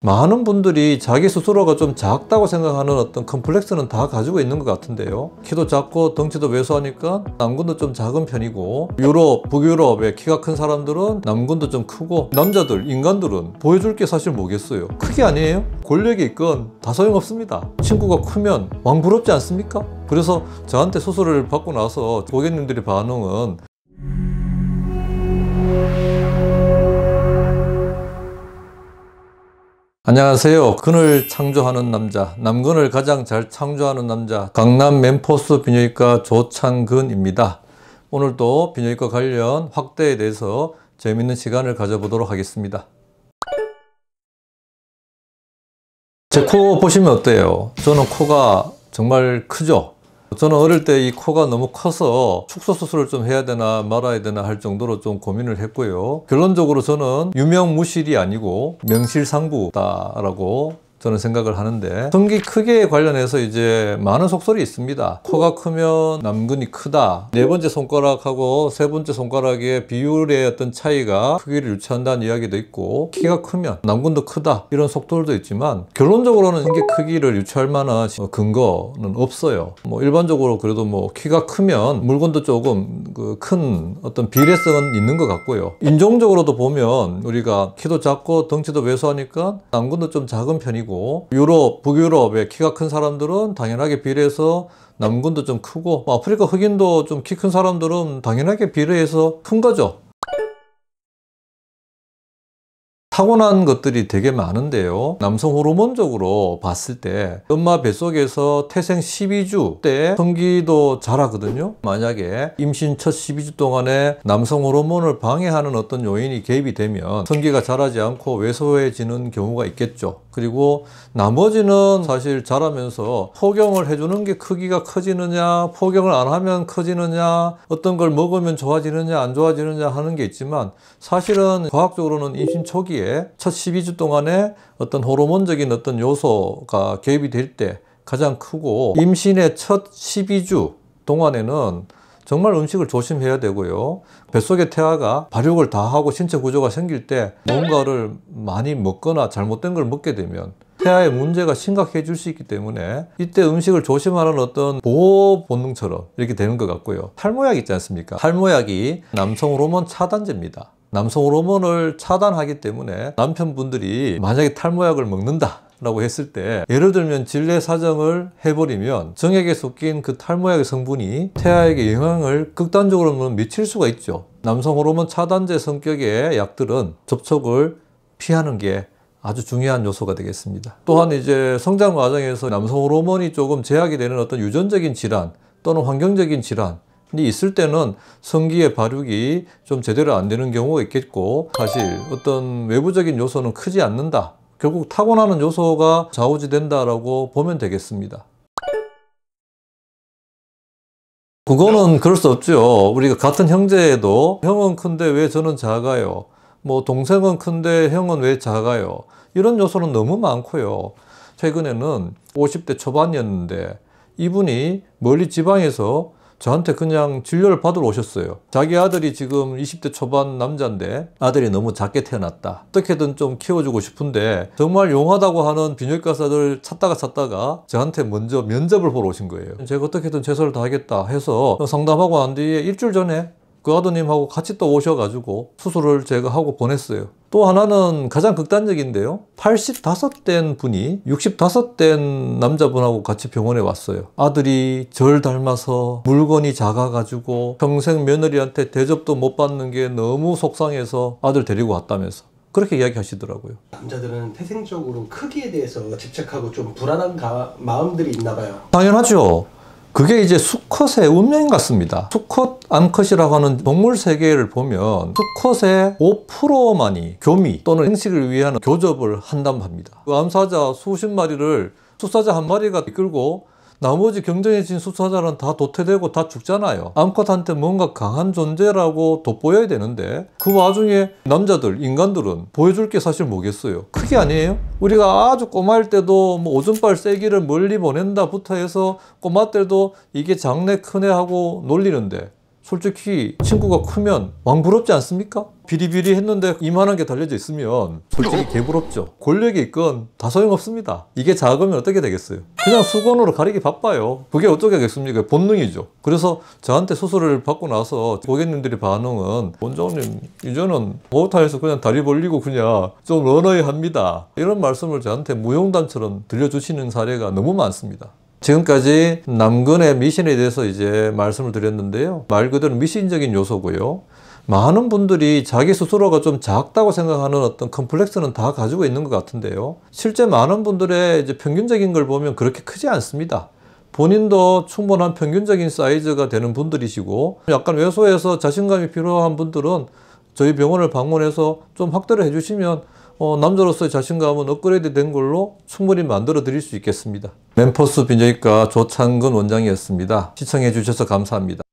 많은 분들이 자기 스스로가 좀 작다고 생각하는 어떤 컴플렉스는 다 가지고 있는 것 같은데요. 키도 작고 덩치도 왜소하니까 남근도 좀 작은 편이고, 유럽, 북유럽의 키가 큰 사람들은 남근도 좀 크고, 남자들, 인간들은 보여줄 게 사실 뭐겠어요? 크기 아니에요? 권력이 있건 다 소용없습니다. 친구가 크면 왕부럽지 않습니까? 그래서 저한테 수술을 받고 나서 고객님들의 반응은 안녕하세요. 근을 창조하는 남자, 남근을 가장 잘 창조하는 남자, 강남 멤포스 비뇨기과 조창근입니다. 오늘도 비뇨기과 관련 확대에 대해서 재밌는 시간을 가져보도록 하겠습니다. 제 코 보시면 어때요? 저는 코가 정말 크죠? 저는 어릴 때 이 코가 너무 커서 축소 수술을 좀 해야 되나 말아야 되나 할 정도로 좀 고민을 했고요. 결론적으로 저는 유명무실이 아니고 명실상부다라고 저는 생각을 하는데, 성기 크기에 관련해서 이제 많은 속설이 있습니다. 코가 크면 남근이 크다, 네 번째 손가락하고 세 번째 손가락의 비율의 어떤 차이가 크기를 유추한다는 이야기도 있고, 키가 크면 남근도 크다, 이런 속설도 있지만 결론적으로는 성기 크기를 유추할 만한 근거는 없어요. 일반적으로 그래도 키가 크면 물건도 조금 큰 어떤 비례성은 있는 것 같고요. 인종적으로도 보면 우리가 키도 작고 덩치도 왜소하니까 남근도 좀 작은 편이고, 유럽, 북유럽의 키가 큰 사람들은 당연하게 비례해서 남근도 좀 크고, 아프리카 흑인도 좀 키 큰 사람들은 당연하게 비례해서 큰 거죠. 타고난 것들이 되게 많은데요. 남성 호르몬적으로 봤을 때 엄마 뱃속에서 태생 12주 때 성기도 자라거든요. 만약에 임신 첫 12주 동안에 남성 호르몬을 방해하는 어떤 요인이 개입이 되면 성기가 자라지 않고 왜소해지는 경우가 있겠죠. 그리고 나머지는 사실 자라면서 포경을 해주는 게 크기가 커지느냐, 포경을 안 하면 커지느냐, 어떤 걸 먹으면 좋아지느냐 안 좋아지느냐 하는 게 있지만, 사실은 과학적으로는 임신 초기에 첫 12주 동안에 어떤 호르몬적인 어떤 요소가 개입이 될 때 가장 크고, 임신의 첫 12주 동안에는 정말 음식을 조심해야 되고요. 뱃속의 태아가 발육을 다 하고 신체 구조가 생길 때 뭔가를 많이 먹거나 잘못된 걸 먹게 되면 태아의 문제가 심각해질 수 있기 때문에 이때 음식을 조심하는 어떤 보호 본능처럼 이렇게 되는 것 같고요. 탈모약 있지 않습니까? 탈모약이 남성 호르몬 차단제입니다. 남성 호르몬을 차단하기 때문에 남편분들이 만약에 탈모약을 먹는다 라고 했을 때, 예를 들면 질내 사정을 해버리면 정액에 섞인 그 탈모약의 성분이 태아에게 영향을 극단적으로 미칠 수가 있죠. 남성 호르몬 차단제 성격의 약들은 접촉을 피하는 게 아주 중요한 요소가 되겠습니다. 또한 이제 성장 과정에서 남성 호르몬이 조금 제약이 되는 어떤 유전적인 질환 또는 환경적인 질환이 있을 때는 성기의 발육이 좀 제대로 안 되는 경우가 있겠고, 사실 어떤 외부적인 요소는 크지 않는다, 결국 타고나는 요소가 좌우지된다라고 보면 되겠습니다. 그거는 그럴 수 없죠. 우리가 같은 형제에도 형은 큰데 왜 저는 작아요? 동생은 큰데 형은 왜 작아요? 이런 요소는 너무 많고요. 최근에는 50대 초반이었는데 이분이 멀리 지방에서 저한테 그냥 진료를 받으러 오셨어요. 자기 아들이 지금 20대 초반 남자인데 아들이 너무 작게 태어났다, 어떻게든 좀 키워주고 싶은데 정말 용하다고 하는 비뇨기과 의사들 찾다가 저한테 먼저 면접을 보러 오신 거예요. 제가 어떻게든 최선을 다하겠다 해서 상담하고 난 뒤에 일주일 전에 그 아드님하고 같이 또 오셔가지고 수술을 제가 하고 보냈어요. 또 하나는 가장 극단적인데요. 85된 분이 65된 남자분하고 같이 병원에 왔어요. 아들이 절 닮아서 물건이 작아가지고 평생 며느리한테 대접도 못 받는 게 너무 속상해서 아들 데리고 왔다면서 그렇게 이야기하시더라고요. 남자들은 태생적으로 크기에 대해서 집착하고 좀 불안한 마음들이 있나 봐요. 당연하죠. 그게 이제 수컷의 운명 같습니다. 수컷, 암컷이라고 하는 동물 세계를 보면 수컷의 5%만이 교미 또는 생식을 위한 교접을 한단 합니다. 그 암사자 수십 마리를 수사자 한 마리가 이끌고 나머지 경쟁해진 수사자는 다 도태되고 다 죽잖아요. 암컷한테 뭔가 강한 존재라고 돋보여야 되는데 그 와중에 남자들, 인간들은 보여줄 게 사실 뭐겠어요? 크기 아니에요? 우리가 아주 꼬마일 때도 오줌발 세기를 멀리 보낸다부터 해서 꼬마 때도 이게 작네 크네 하고 놀리는데 솔직히 친구가 크면 왕부럽지 않습니까? 비리비리 했는데 이만한 게 달려져 있으면 솔직히 개부럽죠. 권력이 있건 다 소용없습니다. 이게 작으면 어떻게 되겠어요? 그냥 수건으로 가리기 바빠요. 그게 어쩌겠습니까? 본능이죠. 그래서 저한테 수술을 받고 나서 고객님들의 반응은 원장님 이제는 목욕탕에서 그냥 다리 벌리고 그냥 좀 런어이 합니다. 이런 말씀을 저한테 무용담처럼 들려주시는 사례가 너무 많습니다. 지금까지 남근의 미신에 대해서 이제 말씀을 드렸는데요. 말 그대로 미신적인 요소고요. 많은 분들이 자기 스스로가 좀 작다고 생각하는 어떤 컴플렉스는 다 가지고 있는 것 같은데요. 실제 많은 분들의 이제 평균적인 걸 보면 그렇게 크지 않습니다. 본인도 충분한 평균적인 사이즈가 되는 분들이시고 약간 왜소해서 자신감이 필요한 분들은 저희 병원을 방문해서 좀 확대를 해주시면 남자로서의 자신감은 업그레이드 된 걸로 충분히 만들어 드릴 수 있겠습니다. 멤퍼스 비뇨기과 조창근 원장이었습니다. 시청해 주셔서 감사합니다.